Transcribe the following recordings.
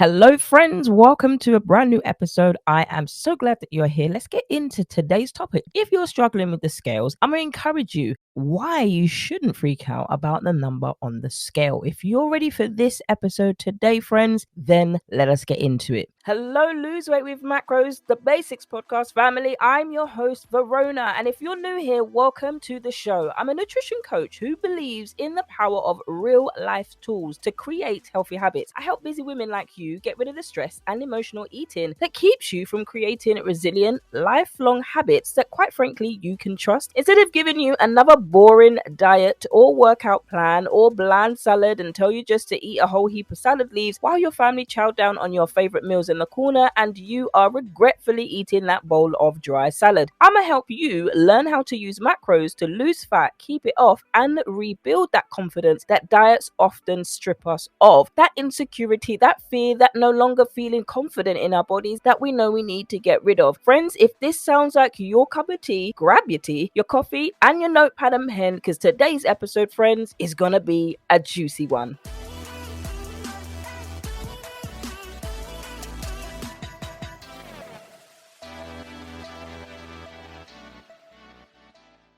Hello, friends. Welcome to a brand new episode. I am so glad that you're here. Let's get into today's topic. If you're struggling with the scales, I'm going to encourage you why you shouldn't freak out about the number on the scale. If you're ready for this episode today, friends, then let us get into it. Hello, Lose Weight with Macros, the Basics Podcast family. I'm your host, Verona. And if you're new here, welcome to the show. I'm a nutrition coach who believes in the power of real life tools to create healthy habits. I help busy women like you get rid of the stress and emotional eating that keeps you from creating resilient, lifelong habits that, quite frankly, you can trust. Instead of giving you another boring diet or workout plan or bland salad and tell you just to eat a whole heap of salad leaves while your family chow down on your favorite meals in the corner and you are regretfully eating that bowl of dry salad, I'm gonna help you learn how to use macros to lose fat, keep it off, and rebuild that confidence that diets often strip us of. That insecurity, that fear, that no longer feeling confident in our bodies that we know we need to get rid of. Friends, if this sounds like your cup of tea, grab your tea, your coffee, and your notepad and pen, because today's episode, friends, is gonna be a juicy one.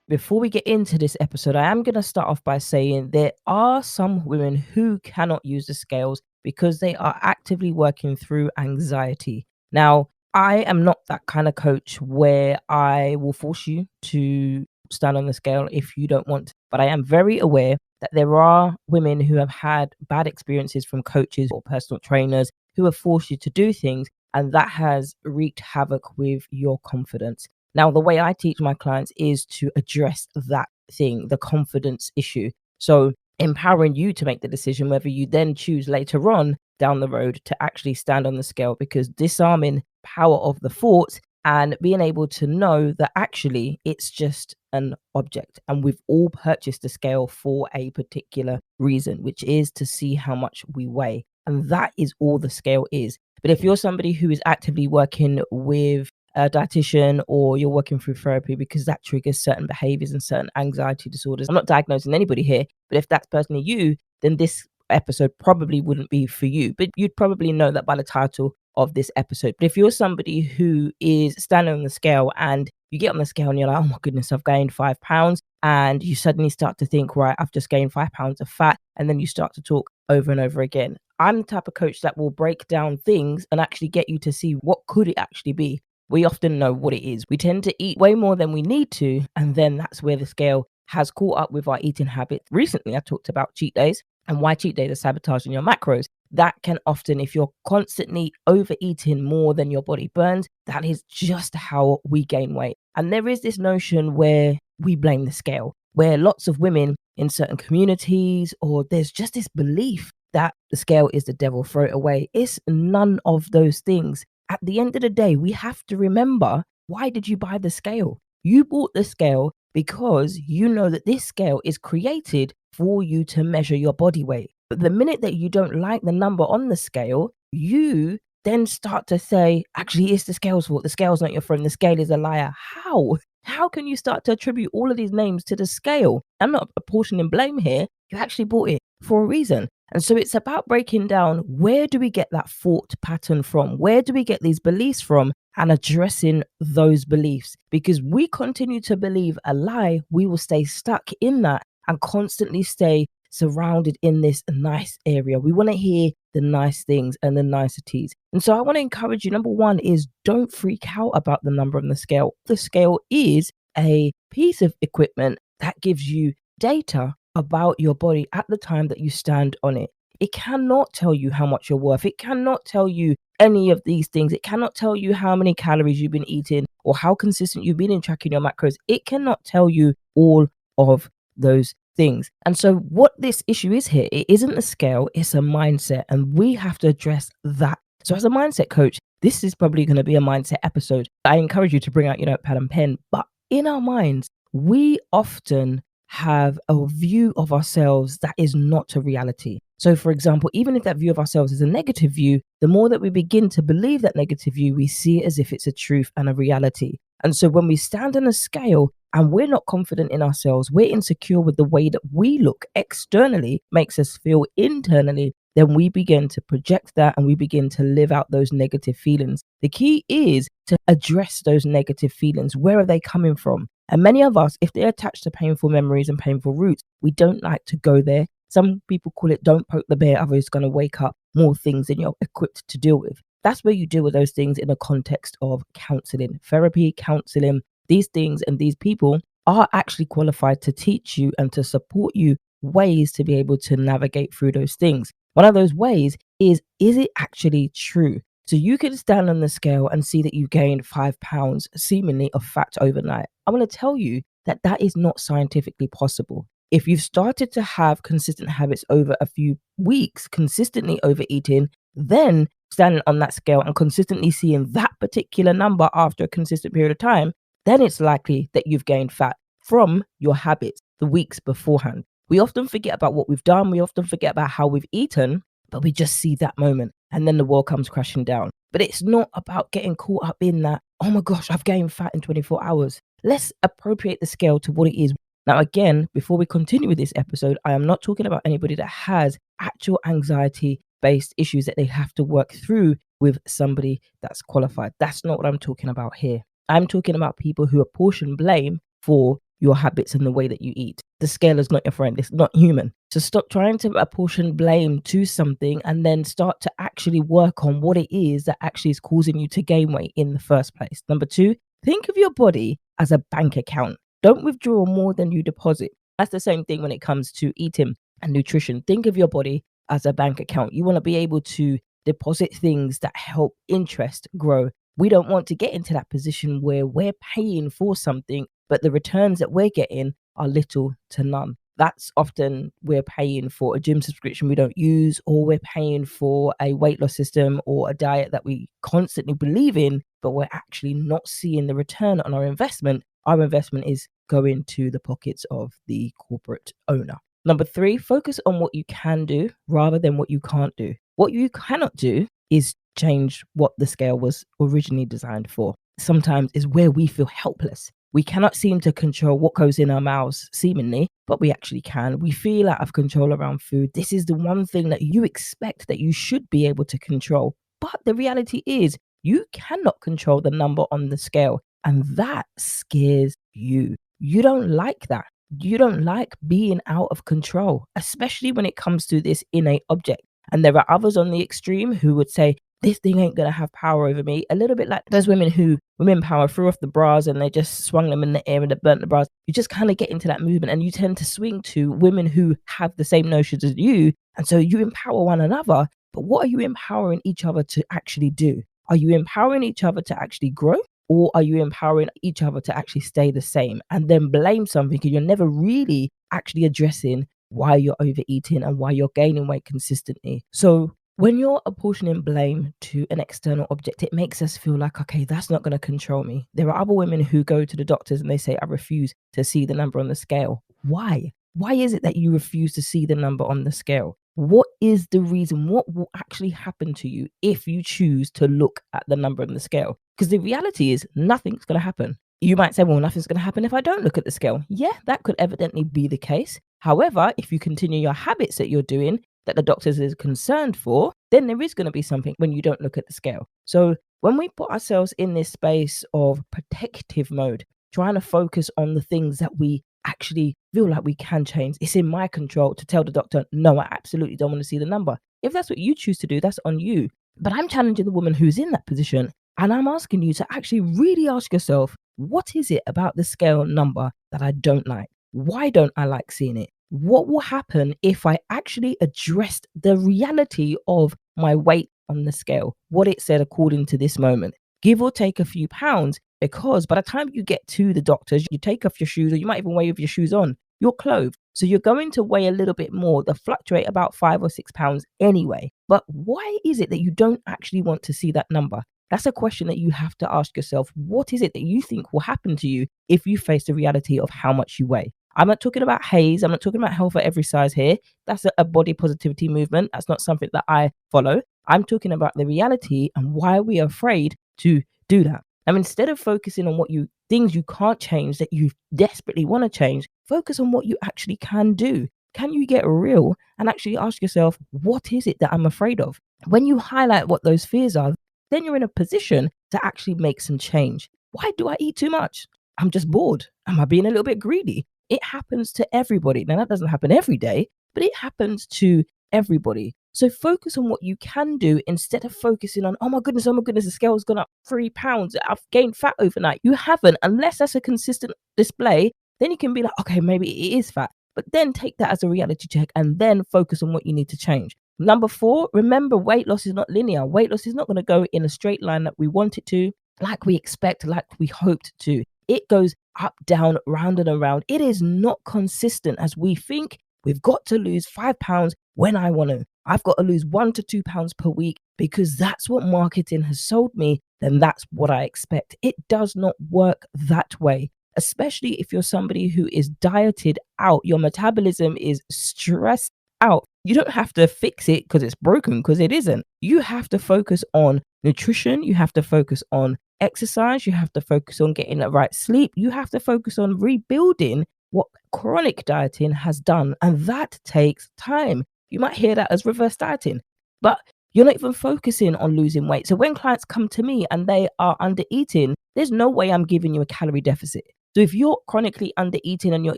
Before we get into this episode, I am going to start off by saying there are some women who cannot use the scales because they are actively working through anxiety. Now, I am not that kind of coach where I will force you to stand on the scale if you don't want to, but I am very aware that there are women who have had bad experiences from coaches or personal trainers who have forced you to do things, and that has wreaked havoc with your confidence. Now, the way I teach my clients is to address that thing, the confidence issue. So empowering you to make the decision whether you then choose later on down the road to actually stand on the scale, because disarming power of the thought and being able to know that actually it's just an object and we've all purchased a scale for a particular reason, which is to see how much we weigh. And that is all the scale is. But if you're somebody who is actively working with a dietitian or you're working through therapy because that triggers certain behaviors and certain anxiety disorders, I'm not diagnosing anybody here, but if that's personally you, then this episode probably wouldn't be for you. But you'd probably know that by the title of this episode. But if you're somebody who is standing on the scale and you get on the scale and you're like, oh my goodness, I've gained 5 pounds, and you suddenly start to think, right, I've just gained 5 pounds of fat, and then you start to talk over and over again. I'm the type of coach that will break down things and actually get you to see what could it actually be. We often know what it is. We tend to eat way more than we need to, and then that's where the scale has caught up with our eating habits. Recently, I talked about cheat days and why cheat days are sabotaging your macros. That can often, if you're constantly overeating more than your body burns, that is just how we gain weight. And there is this notion where we blame the scale, where lots of women in certain communities, or there's just this belief that the scale is the devil, throw it away. It's none of those things. At the end of the day, we have to remember, why did you buy the scale? You bought the scale because you know that this scale is created for you to measure your body weight. But the minute that you don't like the number on the scale, you then start to say, actually, it's the scale's fault. The scale's not your friend. The scale is a liar. How? How can you start to attribute all of these names to the scale? I'm not apportioning blame here. You actually bought it for a reason. And so it's about breaking down, where do we get that thought pattern from? Where do we get these beliefs from? And addressing those beliefs. Because we continue to believe a lie, we will stay stuck in that and constantly stay surrounded in this nice area. We want to hear the nice things and the niceties. And so I want to encourage you, number one is, don't freak out about the number on the scale. The scale is a piece of equipment that gives you data about your body at the time that you stand on it. It cannot tell you how much you're worth. It cannot tell you any of these things. It cannot tell you how many calories you've been eating or how consistent you've been in tracking your macros. It cannot tell you all of those things. And so what this issue is here, it isn't the scale, it's a mindset, and we have to address that. So as a mindset coach, this is probably going to be a mindset episode. I encourage you to bring out your notepad and pen, but in our minds, we often have a view of ourselves that is not a reality. So for example, even if that view of ourselves is a negative view, the more that we begin to believe that negative view, we see it as if it's a truth and a reality. And so when we stand on a scale and we're not confident in ourselves, we're insecure with the way that we look externally, makes us feel internally then we begin to project that and we begin to live out those negative feelings. The key is to address those negative feelings. Where are they coming from? And many of us, if they're attached to painful memories and painful roots, we don't like to go there. Some people call it don't poke the bear, others going to wake up more things than you're equipped to deal with. That's where you deal with those things in the context of counseling, therapy, counseling. These things and these people are actually qualified to teach you and to support you ways to be able to navigate through those things. One of those ways is it actually true? So you can stand on the scale and see that you gained 5 pounds seemingly of fat overnight. I'm going to tell you that that is not scientifically possible. If you've started to have consistent habits over a few weeks, consistently overeating, then standing on that scale and consistently seeing that particular number after a consistent period of time, then it's likely that you've gained fat from your habits the weeks beforehand. We often forget about what we've done. We often forget about how we've eaten, but we just see that moment and then the world comes crashing down. But it's not about getting caught up in that, oh my gosh, I've gained fat in 24 hours. Let's appropriate the scale to what it is. Now, again, before we continue with this episode, I am not talking about anybody that has actual anxiety based issues that they have to work through with somebody that's qualified. That's not what I'm talking about here. I'm talking about people who apportion blame for your habits and the way that you eat. The scale is not your friend. It's not human. So stop trying to apportion blame to something and then start to actually work on what it is that actually is causing you to gain weight in the first place. Number two, think of your body as a bank account. Don't withdraw more than you deposit. That's the same thing when it comes to eating and nutrition. Think of your body as a bank account. You want to be able to deposit things that help interest grow. We don't want to get into that position where we're paying for something, but the returns that we're getting are little to none. That's often we're paying for a gym subscription we don't use, or we're paying for a weight loss system or a diet that we constantly believe in, but we're actually not seeing the return on our investment. Our investment is going to the pockets of the corporate owner. Number three, focus on what you can do rather than what you can't do. What you cannot do is change what the scale was originally designed for. Sometimes is where we feel helpless. We cannot seem to control what goes in our mouths, seemingly, but we actually can. We feel out of control around food. This is the one thing that you expect that you should be able to control. But the reality is, you cannot control the number on the scale, and that scares you. You don't like that. You don't like being out of control, especially when it comes to this innate object. And there are others on the extreme who would say, this thing ain't going to have power over me. A little bit like those women power threw off the bras and they just swung them in the air and they burnt the bras. You just kind of get into that movement and you tend to swing to women who have the same notions as you. And so you empower one another. But what are you empowering each other to actually do? Are you empowering each other to actually grow? Or are you empowering each other to actually stay the same and then blame something because you're never really actually addressing why you're overeating and why you're gaining weight consistently? So when you're apportioning blame to an external object, it makes us feel like, okay, that's not going to control me. There are other women who go to the doctors and they say, I refuse to see the number on the scale. Why? Why is it that you refuse to see the number on the scale? What is the reason? What will actually happen to you if you choose to look at the number on the scale? Because the reality is nothing's going to happen. You might say, well, nothing's going to happen if I don't look at the scale. Yeah, that could evidently be the case. However, if you continue your habits that you're doing, that the doctors is concerned for, then there is going to be something when you don't look at the scale. So when we put ourselves in this space of protective mode, trying to focus on the things that we actually feel like we can change, it's in my control to tell the doctor, no, I absolutely don't want to see the number. If that's what you choose to do, that's on you. But I'm challenging the woman who's in that position, and I'm asking you to actually really ask yourself, what is it about the scale number that I don't like? Why don't I like seeing it? What will happen if I actually addressed the reality of my weight on the scale, what it said according to this moment, give or take a few pounds? Because by the time you get to the doctors, you take off your shoes, or you might even weigh with your shoes on, you're clothed. So you're going to weigh a little bit more. They'll fluctuate about 5 or 6 pounds anyway. But why is it that you don't actually want to see that number? That's a question that you have to ask yourself. What is it that you think will happen to you if you face the reality of how much you weigh? I'm not talking about haze. I'm not talking about health at every size here. That's a body positivity movement. That's not something that I follow. I'm talking about the reality and why we are afraid to do that. Now, instead of focusing on things you can't change that you desperately want to change, focus on what you actually can do. can you get real and actually ask yourself, what is it that I'm afraid of? When you highlight what those fears are, then you're in a position to actually make some change. Why do I eat too much? I'm just bored. Am I being a little bit greedy? It happens to everybody. Now, that doesn't happen every day, but it happens to everybody. So focus on what you can do instead of focusing on, oh my goodness, the scale's gone up 3 pounds. I've gained fat overnight. You haven't, unless that's a consistent display. Then you can be like, okay, maybe it is fat, but then take that as a reality check and then focus on what you need to change. Number 4, remember, weight loss is not linear. Weight loss is not going to go in a straight line that we want it to, like we expect, like we hoped to. It goes up, down, round and around. It is not consistent as we think. We've got to lose 5 pounds when I want to. I've got to lose 1 to 2 pounds per week because that's what marketing has sold me. Then that's what I expect. It does not work that way, especially if you're somebody who is dieted out. Your metabolism is stressed out. You don't have to fix it because it's broken, because it isn't. You have to focus on nutrition. You have to focus on exercise. You have to focus on getting the right sleep. You have to focus on rebuilding what chronic dieting has done. And that takes time. You might hear that as reverse dieting, but you're not even focusing on losing weight. So when clients come to me and they are under eating, there's no way I'm giving you a calorie deficit. So if you're chronically under eating and you're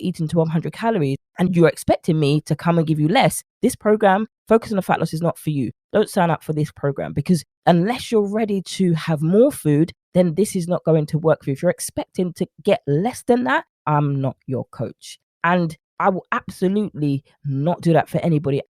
eating 1,200 calories and you're expecting me to come and give you less, this program, Focus on the Fat Loss, is not for you. Don't sign up for this program, because unless you're ready to have more food, then this is not going to work for you. If you're expecting to get less than that, I'm not your coach. And I will absolutely not do that for anybody.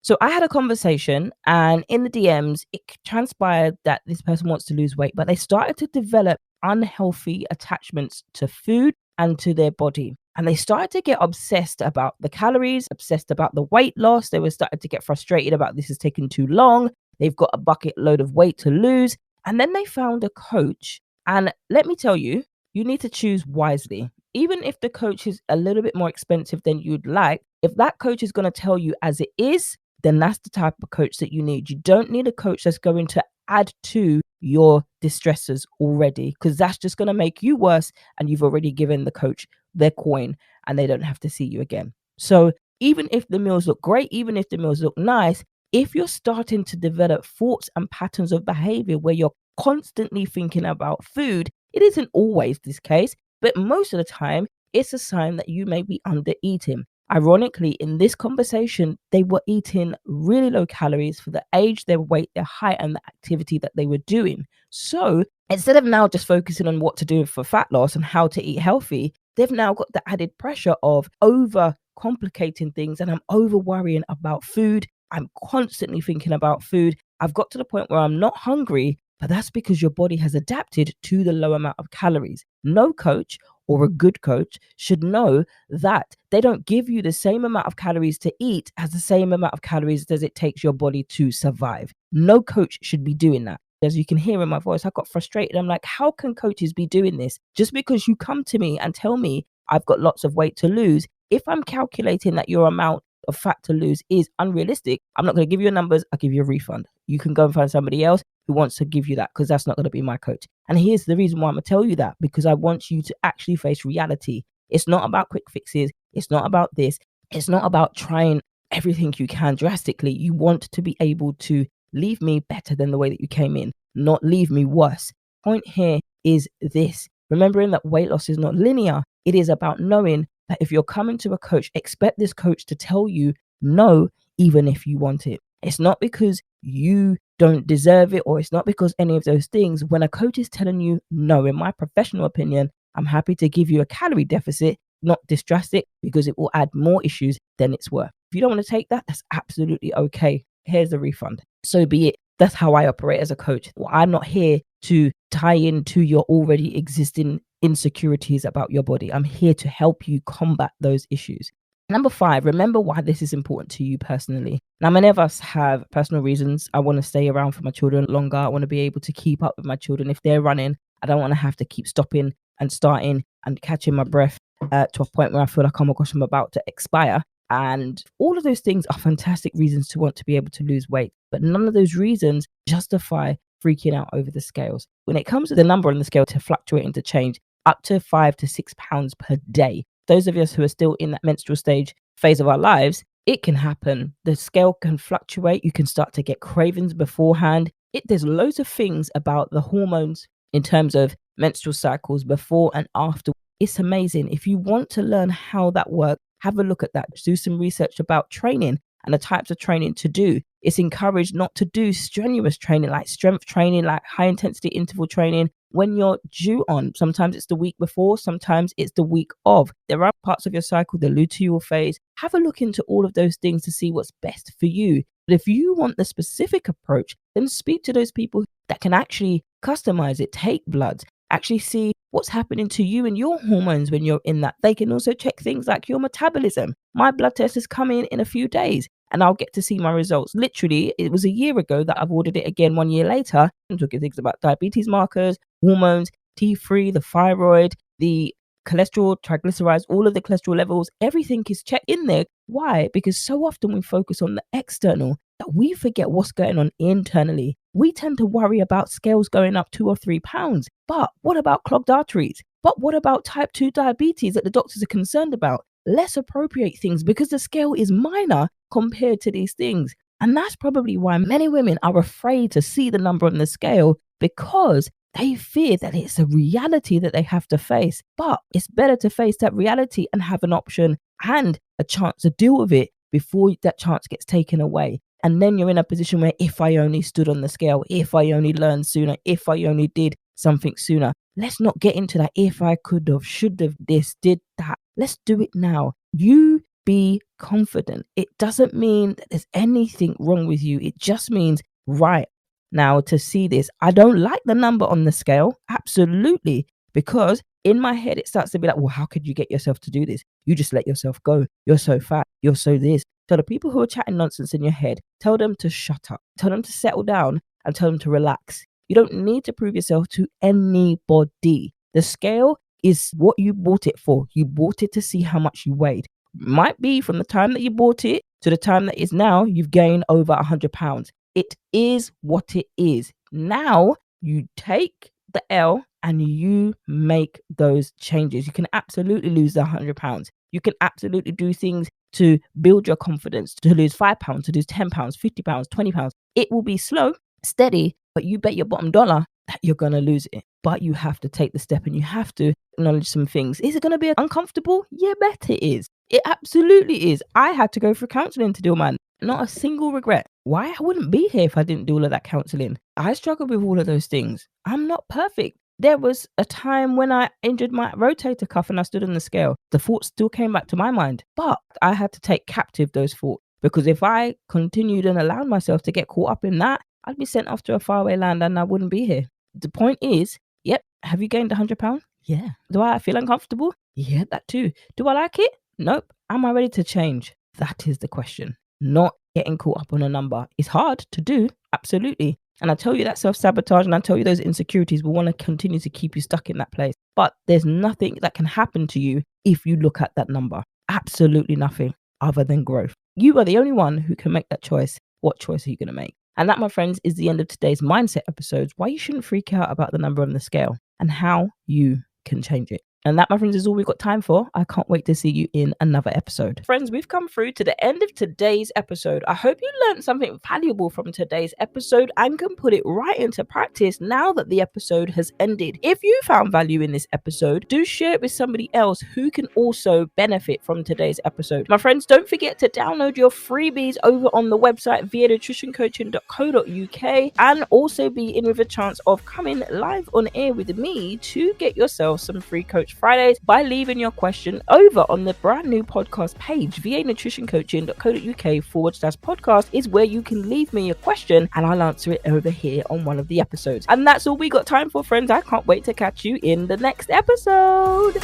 So I had a conversation, and in the DMs, it transpired that this person wants to lose weight, but they started to develop unhealthy attachments to food and to their body. And they started to get obsessed about the calories, obsessed about the weight loss. They were starting to get frustrated about this is taking too long. They've got a bucket load of weight to lose. And then they found a coach. And let me tell you, you need to choose wisely. Even if the coach is a little bit more expensive than you'd like, if that coach is going to tell you as it is, then that's the type of coach that you need. You don't need a coach that's going to add to your distressors already, because that's just going to make you worse, and you've already given the coach their coin and they don't have to see you again. So even if the meals look great, even if the meals look nice, if you're starting to develop thoughts and patterns of behavior where you're constantly thinking about food, it isn't always this case, but most of the time it's a sign that you may be under eating. Ironically, in this conversation, they were eating really low calories for the age, their weight, their height, and the activity that they were doing. So instead of now just focusing on what to do for fat loss and how to eat healthy, they've now got the added pressure of over complicating things, and I'm over worrying about food. I'm constantly thinking about food. I've got to the point where I'm not hungry, but that's because your body has adapted to the low amount of calories. No coach or a good coach should know that they don't give you the same amount of calories to eat as the same amount of calories as it takes your body to survive. No coach should be doing that. As you can hear in my voice, I got frustrated. I'm like, how can coaches be doing this? Just because you come to me and tell me I've got lots of weight to lose, if I'm calculating that your amount of fat to lose is unrealistic, I'm not going to give you your numbers. I'll give you a refund. You can go and find somebody else who wants to give you that, because that's not going to be my coach. And here's the reason why I'm going to tell you that, because I want you to actually face reality. It's not about quick fixes. It's not about this. It's not about trying everything you can drastically. You want to be able to leave me better than the way that you came in, not leave me worse. Point here is this: remembering that weight loss is not linear. It is about knowing that if you're coming to a coach, expect this coach to tell you no, even if you want it. It's not because you don't deserve it, or it's not because any of those things. When a coach is telling you no, in my professional opinion, I'm happy to give you a calorie deficit, not this drastic, because it will add more issues than it's worth. If you don't want to take that, that's absolutely okay. Here's the refund. So be it. That's how I operate as a coach. Well, I'm not here to tie into your already existing insecurities about your body. I'm here to help you combat those issues. Number 5, remember why this is important to you personally. Now, many of us have personal reasons. I want to stay around for my children longer. I want to be able to keep up with my children. If they're running, I don't want to have to keep stopping and starting and catching my breath to a point where I feel like, oh my gosh, I'm about to expire. And all of those things are fantastic reasons to want to be able to lose weight. But none of those reasons justify freaking out over the scales. When it comes to the number on the scale to fluctuate and to change, up to 5 to 6 pounds per day. Those of us who are still in that menstrual stage, phase of our lives, it can happen. The scale can fluctuate. You can start to get cravings beforehand. There's loads of things about the hormones in terms of menstrual cycles before and after. It's amazing. If you want to learn how that works, have a look at that. Do some research about training and the types of training to do. It's encouraged not to do strenuous training like strength training, like high intensity interval training when you're due on. Sometimes it's the week before, sometimes it's the week of. There are parts of your cycle, the luteal phase. Have a look into all of those things to see what's best for you. But if you want the specific approach, then speak to those people that can actually customize it, take bloods, actually see what's happening to you and your hormones when you're in that. They can also check things like your metabolism. My blood test is coming in a few days and I'll get to see my results. Literally, it was a year ago that I've ordered it again 1 year later. I'm talking things about diabetes markers, hormones, T3, the thyroid, the cholesterol, triglycerides, all of the cholesterol levels, everything is checked in there. Why? Because so often we focus on the external that we forget what's going on internally. We tend to worry about scales going up 2 or 3 pounds. But what about clogged arteries? But what about type 2 diabetes that the doctors are concerned about? Let's appropriate things because the scale is minor compared to these things. And that's probably why many women are afraid to see the number on the scale, because they fear that it's a reality that they have to face. But it's better to face that reality and have an option and a chance to deal with it before that chance gets taken away. And then you're in a position where if I only stood on the scale, if I only learned sooner, if I only did something sooner. Let's not get into that if I could have, should have, this, did that. Let's do it now. You be confident. It doesn't mean that there's anything wrong with you. It just means, right now, to see this, I don't like the number on the scale. Absolutely. Because in my head, it starts to be like, well, how could you get yourself to do this? You just let yourself go. You're so fat. You're so this. So the people who are chatting nonsense in your head, tell them to shut up. Tell them to settle down and tell them to relax. You don't need to prove yourself to anybody. The scale is what you bought it for. You bought it to see how much you weighed. Might be from the time that you bought it to the time that is now, you've gained over 100 pounds. It is what it is. Now you take the L and you make those changes. You can absolutely lose the 100 pounds. You can absolutely do things to build your confidence, to lose 5 pounds, to lose 10 pounds, 50 pounds, 20 pounds. It will be slow, steady, but you bet your bottom dollar that you're going to lose it. But you have to take the step and you have to acknowledge some things. Is it going to be uncomfortable? Yeah, bet it is. It absolutely is. I had to go through counseling to do mine. Not a single regret. Why? I wouldn't be here if I didn't do all of that counseling. I struggled with all of those things. I'm not perfect. There was a time when I injured my rotator cuff and I stood on the scale. The thoughts still came back to my mind, but I had to take captive those thoughts, because if I continued and allowed myself to get caught up in that, I'd be sent off to a faraway land and I wouldn't be here. The point is, yep, have you gained 100 pounds? Yeah. Do I feel uncomfortable? Yeah, that too. Do I like it? Nope. Am I ready to change? That is the question. Not getting caught up on a number. It's hard to do, absolutely. And I tell you that self-sabotage and I tell you those insecurities will want to continue to keep you stuck in that place. But there's nothing that can happen to you if you look at that number. Absolutely nothing other than growth. You are the only one who can make that choice. What choice are you going to make? And that, my friends, is the end of today's mindset episodes. Why you shouldn't freak out about the number on the scale and how you can change it. And that, my friends, is all we've got time for. I can't wait to see you in another episode. Friends, we've come through to the end of today's episode. I hope you learned something valuable from today's episode and can put it right into practice now that the episode has ended. If you found value in this episode, do share it with somebody else who can also benefit from today's episode. My friends, don't forget to download your freebies over on the website vanutritioncoaching.co.uk and also be in with a chance of coming live on air with me to get yourself some free Coach Fridays by leaving your question over on the brand new podcast page. vanutritioncoaching.co.uk/podcast is where you can leave me a question and I'll answer it over here on one of the episodes. And that's all we got time for, friends. I can't wait to catch you in the next episode.